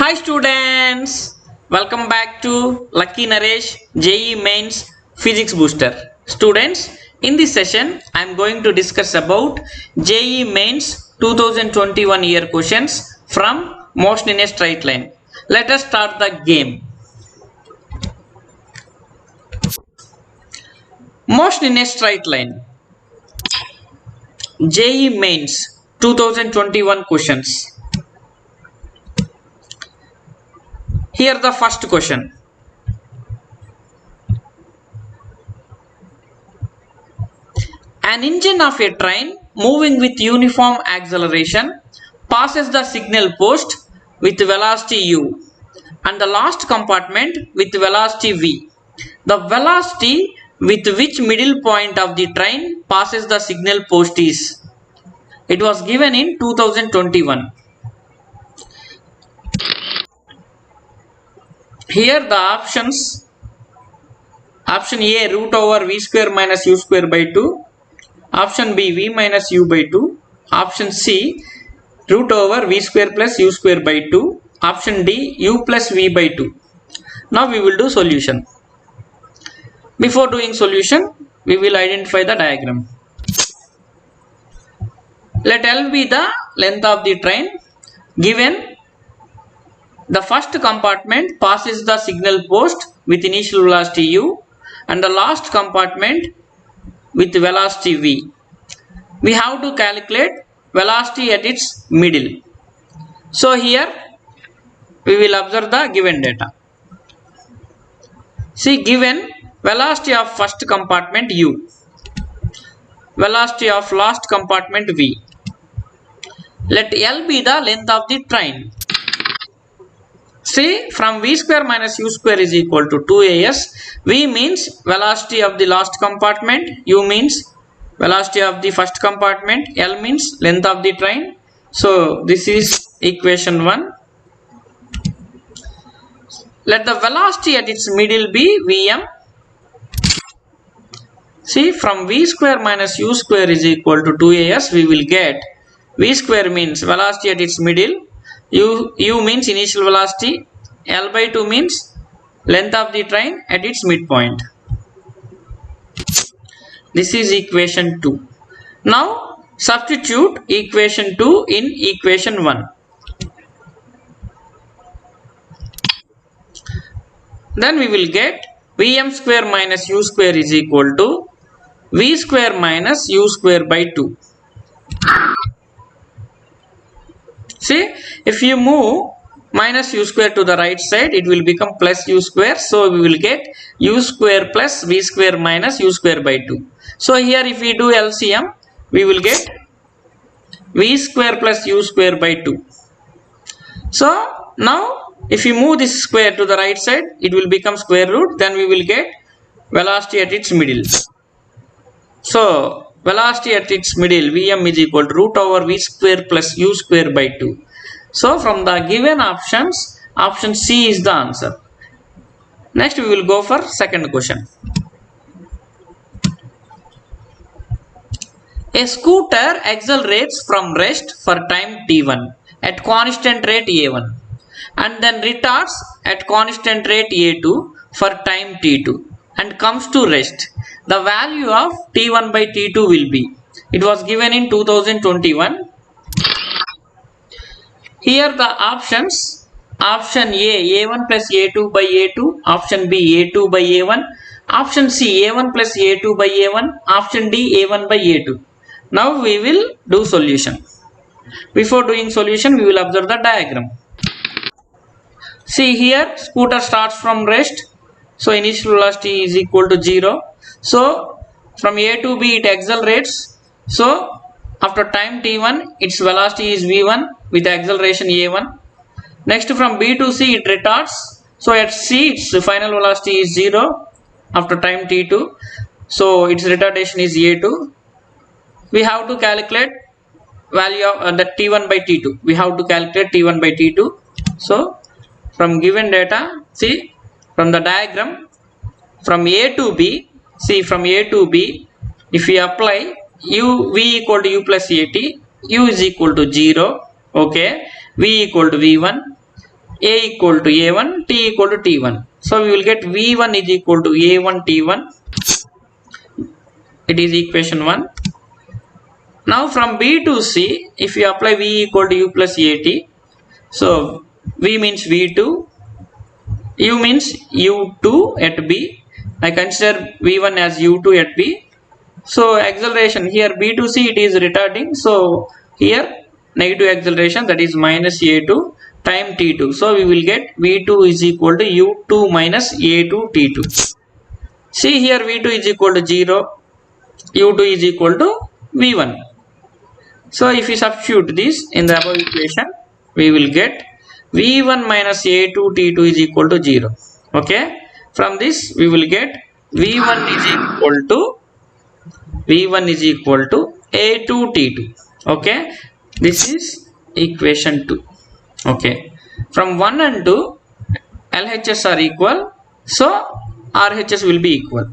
Hi students, welcome back to Lucky Naresh JEE Mains Physics Booster. Students, in this session I am going to discuss about JEE Mains 2021 year questions from motion in a straight line. Let us start the game. Motion in a straight line. JEE Mains 2021 questions. Here the first question. An engine of a train moving with uniform acceleration passes the signal post with velocity u and the last compartment with velocity v. The velocity with which middle point of the train passes the signal post is. It was given in 2021. Here the options: option A root over v square minus u square by 2, option B v minus u by 2, option C root over v square plus u square by 2, option D u plus v by 2. Now we will do solution. Before doing solution, we will identify the diagram. Let L be the length of the train. Given the first compartment passes the signal post with initial velocity u and the last compartment with velocity v. We have to calculate velocity at its middle. So here we will observe the given data. See, given velocity of first compartment u, velocity of last compartment v. Let L be the length of the train. See, from v square minus u square is equal to 2as. V means velocity of the last compartment, u means velocity of the first compartment, L means length of the train. So this is equation 1. Let the velocity at its middle be Vm. See, from v square minus u square is equal to 2as, we will get v square means velocity at its middle, u means initial velocity, L by 2 means length of the train at its midpoint. This is equation 2. Now substitute equation 2 in equation 1. Then we will get Vm square minus u square is equal to v square minus u square by 2. See, if you move minus u square to the right side, it will become plus u square. So we will get u square plus v square minus u square by 2. So here if we do LCM, we will get v square plus u square by 2. So now if you move this square to the right side, it will become square root. Then we will get velocity at its middle. So velocity at its middle, Vm is equal to root over v square plus u square by 2. So from the given options, option C is the answer. Next we will go for second question. A scooter accelerates from rest for time t1 at constant rate a1 and then retards at constant rate a2 for time t2 and comes to rest. The value of t1 by t2 will be. It was given in 2021. Here the options: option A a1 plus a2 by a2, option B a2 by a1, option C a1 plus a2 by a1, option D a1 by a2. Now we will do solution. Before doing solution, we will observe the diagram. See, here scooter starts from rest. So initial velocity is equal to 0. So from A to B it accelerates. So after time t1 its velocity is v1 with acceleration a1. Next from B to C it retards. So at C its final velocity is 0 after time t2. So its retardation is a2. We have to calculate value of the t1 by t2. We have to calculate t1 by t2. So from given data, see from the diagram, from A to B, see from A to B, if we apply v equal to u plus at, u is equal to 0, okay, v equal to v1, A equal to A1, T equal to T1. So we will get V1 is equal to A1 T1. It is equation 1. Now from B to C, if you apply V equal to U plus AT, so V means V2, U means U2 at B. I consider V1 as U2 at B. So acceleration here B to C, it is retarding. So here negative acceleration, that is minus A2 time T2. So we will get V2 is equal to U2 minus A2 T2. See here V2 is equal to 0, U2 is equal to V1. So if we substitute this in the above equation, we will get V1 minus A2 T2 is equal to 0. Okay. From this we will get V1 is equal to A2 T2. Okay. This is equation 2. Okay. From 1 and 2, LHS are equal. So RHS will be equal.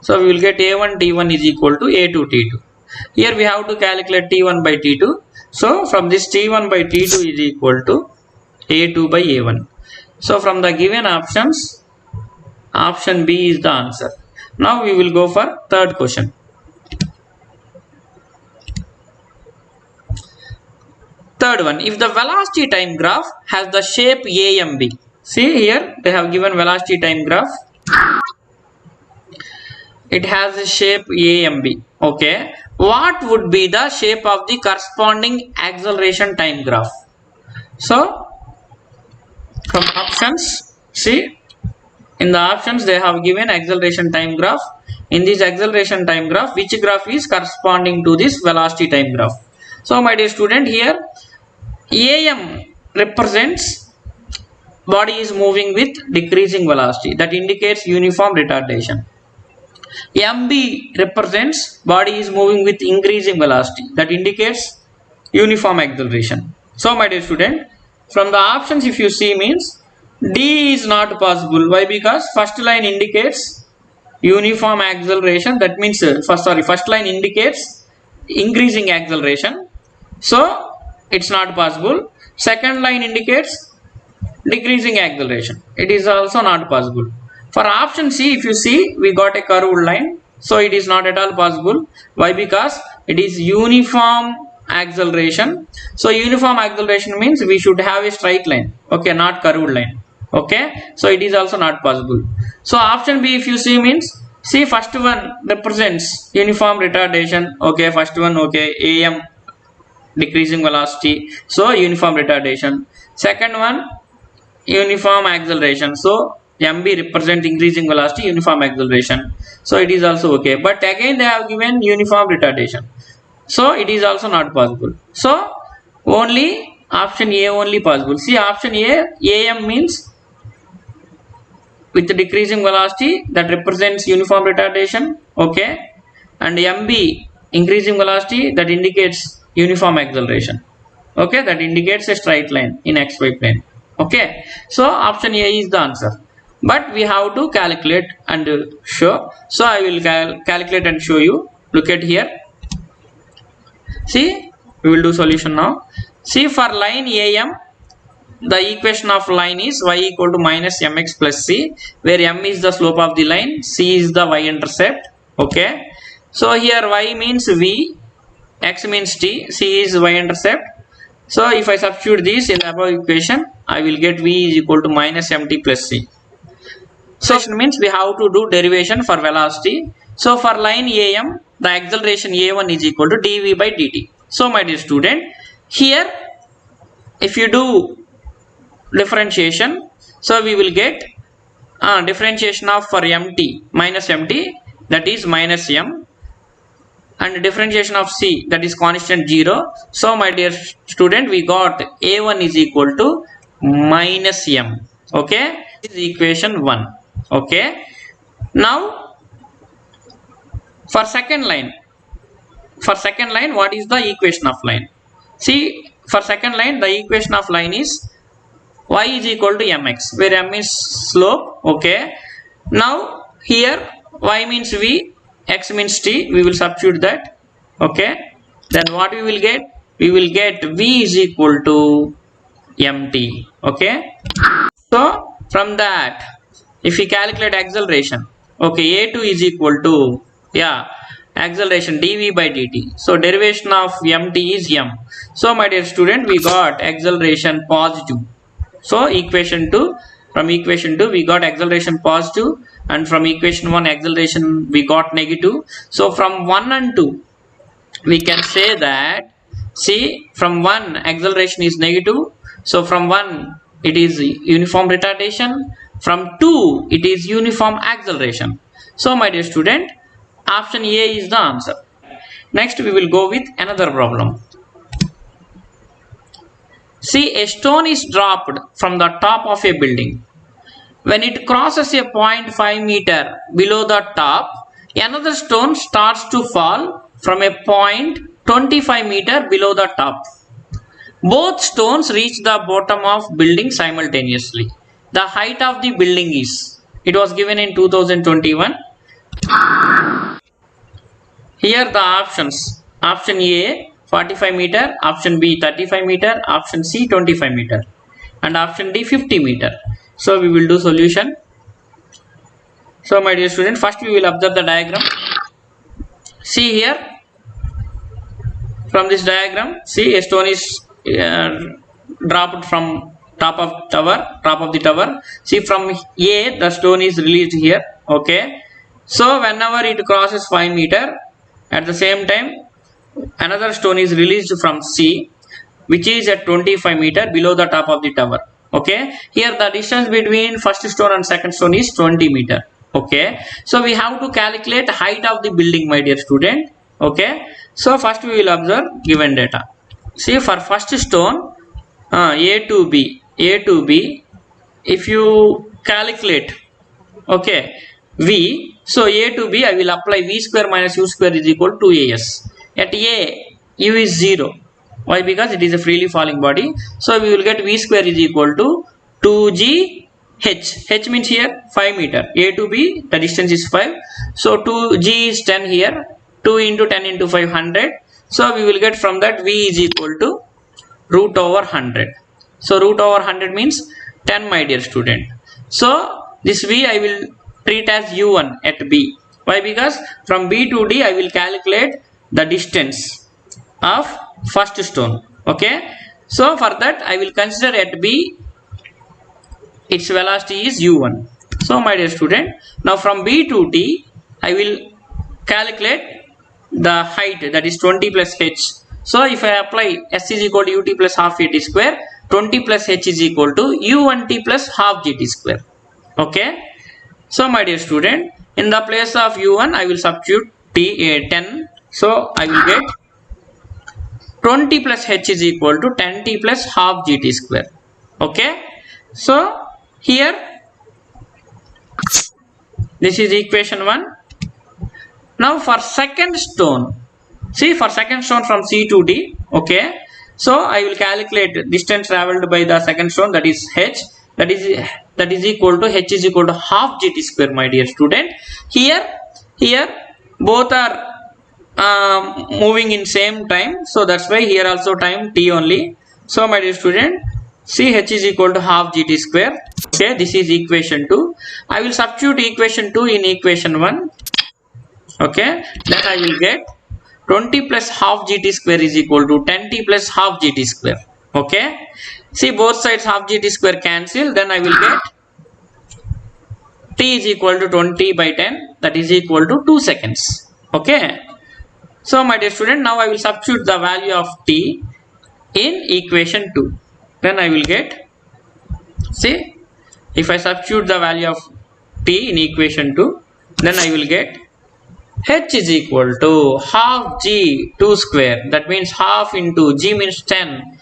So we will get A1 T1 is equal to A2 T2. Here we have to calculate T1 by T2. So from this T1 by T2 is equal to A2 by A1. So from the given options, option B is the answer. Now we will go for third question. Third one, if the velocity time graph has the shape AMB. See here they have given velocity time graph. It has a shape AMB. Okay. What would be the shape of the corresponding acceleration time graph? So from options, see in the options they have given acceleration time graph. In this acceleration time graph, which graph is corresponding to this velocity time graph? So my dear student, here AM represents body is moving with decreasing velocity, that indicates uniform retardation. MB represents body is moving with increasing velocity, that indicates uniform acceleration. So my dear student, from the options if you see means D is not possible. Why? Because first line indicates uniform acceleration, that means first line indicates increasing acceleration, so it's not possible. Second line indicates decreasing acceleration, it is also not possible. For option C, if you see, we got a curved line, so it is not at all possible. Why? Because it is uniform acceleration. So uniform acceleration means we should have a straight line, okay, not curved line. Okay, so it is also not possible. So option B if you see means, see first one represents uniform retardation. Okay, first one, okay, AM decreasing velocity, so uniform retardation. Second one uniform acceleration, so MB represent increasing velocity, uniform acceleration, so it is also okay. But again they have given uniform retardation, so it is also not possible. So only option A only possible. See option A, AM means with the decreasing velocity, that represents uniform retardation. Okay, and MB increasing velocity, that indicates uniform acceleration. Okay, that indicates a straight line in XY plane. Okay, so option A is the answer, but we have to calculate and show. So I will calculate and show you. Look at here. See, we will do solution now. See, for line AM, the equation of line is y equal to minus mx plus c, where m is the slope of the line, c is the y-intercept. Okay, so here y means v, x means t, c is y-intercept. So if I substitute this in the above equation, I will get v is equal to minus mt plus c. So it means we have to do derivation for velocity. So for line AM, the acceleration a1 is equal to dv by dt. So my dear student, here if you do differentiation, so we will get differentiation of for mt minus mt, that is minus m, and differentiation of c, that is constant 0. So my dear student, we got a1 is equal to minus m. Okay, this is equation 1. Okay, now for second line, what is the equation of line? See, for second line the equation of line is y is equal to mx, where m is slope. Okay, now here y means v, x means t, we will substitute that. Okay, then what we will get? We will get v is equal to mt. Okay, so from that if we calculate acceleration, okay, a2 is equal to, yeah, acceleration dv by dt. So derivation of mt is m. So my dear student, we got acceleration positive. So equation 2, from equation 2 we got acceleration positive, and from equation 1 acceleration we got negative. So from 1 and 2 we can say that, see, from 1 acceleration is negative, so from 1 it is uniform retardation, from 2 it is uniform acceleration. So my dear student, option A is the answer. Next we will go with another problem. See, a stone is dropped from the top of a building. When it crosses a 0.5 meter below the top, another stone starts to fall from a point 25 meter below the top. Both stones reach the bottom of building simultaneously. The height of the building is, it was given in 2021. Here the options, option A 45 meter, option B 35 meter, option C 25 meter, and option D 50 meter. So we will do solution. So my dear student, first we will observe the diagram. See here, from this diagram, see, a stone is dropped from top of the tower. See, from A the stone is released here. Okay, so whenever it crosses 5 meter, at the same time another stone is released from C, which is at 25 meter below the top of the tower. Okay, here the distance between first stone and second stone is 20 meter. Okay, so we have to calculate height of the building, my dear student. Okay, so first we will observe given data. See, for first stone, A to B, if you calculate, okay, V, so A to B, I will apply V square minus U square is equal to AS. At A, U is 0. Why? Because it is a freely falling body. So we will get V square is equal to 2G H. H means here 5 meter. A to B, the distance is 5. So 2G is 10 here. 2 into 10 into 500. So we will get from that V is equal to root over 100. So root over 100 means 10, my dear student. So this V I will treat as U1 at B. Why? Because from B to D I will calculate the distance of first stone. Okay, so for that I will consider at B its velocity is U1. So my dear student, now from B to D I will calculate the height, that is 20 plus H. So if I apply S is equal to UT plus half AT square, 20 plus H is equal to U1T plus half GT square. Okay, so my dear student, in the place of U1 I will substitute 10. So I will get 20 plus H is equal to 10T plus half GT square. Okay, so here this is equation 1. Now for second stone, see, for second stone from C to D, okay, so I will calculate distance traveled by the second stone, that is H, that is equal to, H is equal to half GT square, my dear student. Here both are moving in same time, so that's why here also time T only. So my dear student, see, H is equal to half GT square. Okay, this is equation 2. I will substitute equation 2 in equation 1. Okay, then I will get 20 plus half GT square is equal to 10T plus half GT square. Okay, see, both sides half GT square cancel, then I will get T is equal to 20 by 10, that is equal to 2 seconds. Okay, so my dear student, now I will substitute the value of T in equation 2. Then I will get, see, if I substitute the value of T in equation 2, then I will get H is equal to half G2 square, that means half into G means 10,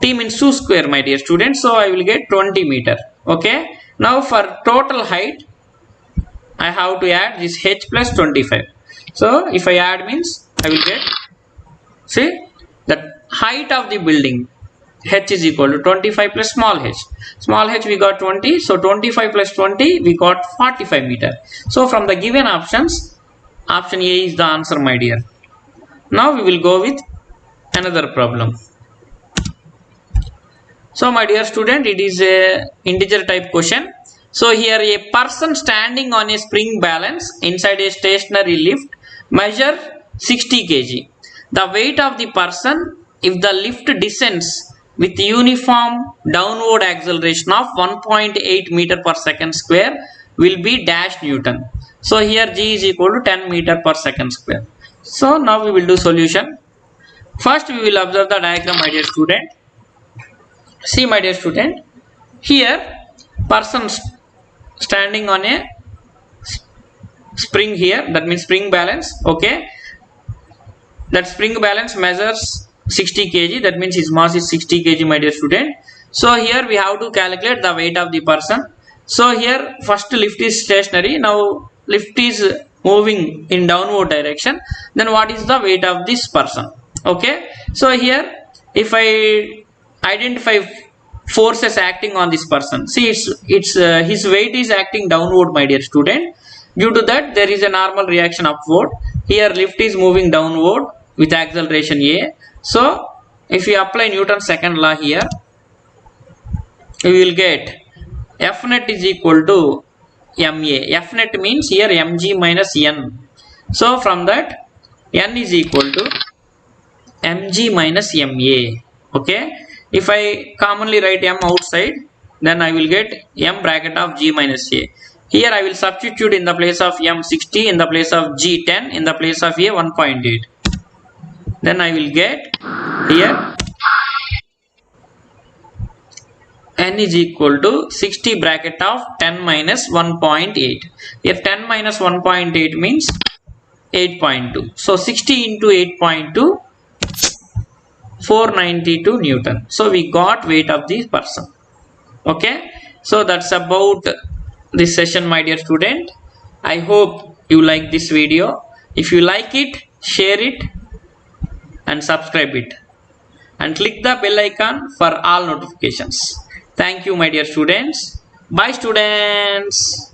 T means 2 square, my dear student. So I will get 20 meter. Okay, now for total height I have to add this H plus 25. So if I add means I will get, see, the height of the building, H is equal to 25 plus small h. Small h we got 20, so 25 plus 20 we got 45 meter. So from the given options, option A is the answer, my dear. Now we will go with another problem. So my dear student, it is a integer type question. So here a person standing on a spring balance inside a stationary lift measure 60 kg. The weight of the person if the lift descends with uniform downward acceleration of 1.8 meter per second square will be dash Newton. So here G is equal to 10 meter per second square. So now we will do solution. First we will observe the diagram, my dear student. See my dear student, here person standing on a spring here, that means spring balance. Okay, that spring balance measures 60 kg, that means his mass is 60 kg, my dear student. So here we have to calculate the weight of the person. So here first lift is stationary, now lift is moving in downward direction, then what is the weight of this person? Okay, so here if I identify forces acting on this person, see it's his weight is acting downward, my dear student. Due to that there is a normal reaction upward. Here lift is moving downward with acceleration a. So if we apply Newton's second law here, we will get F net is equal to ma. F net means here mg minus n. So from that n is equal to mg minus ma. Okay, if I commonly write m outside, then I will get m bracket of g minus a. Here I will substitute in the place of m 60, in the place of g 10, in the place of a 1.8. Then I will get here n is equal to 60 bracket of 10 minus 1.8. Here 10 minus 1.8 means 8.2. So 60 into 8.2, 492 Newton. So we got weight of the person. Okay, so that's about this session, my dear student. I hope you like this video. If you like it, share it and subscribe it and click the bell icon for all notifications. Thank you, my dear students. Bye students.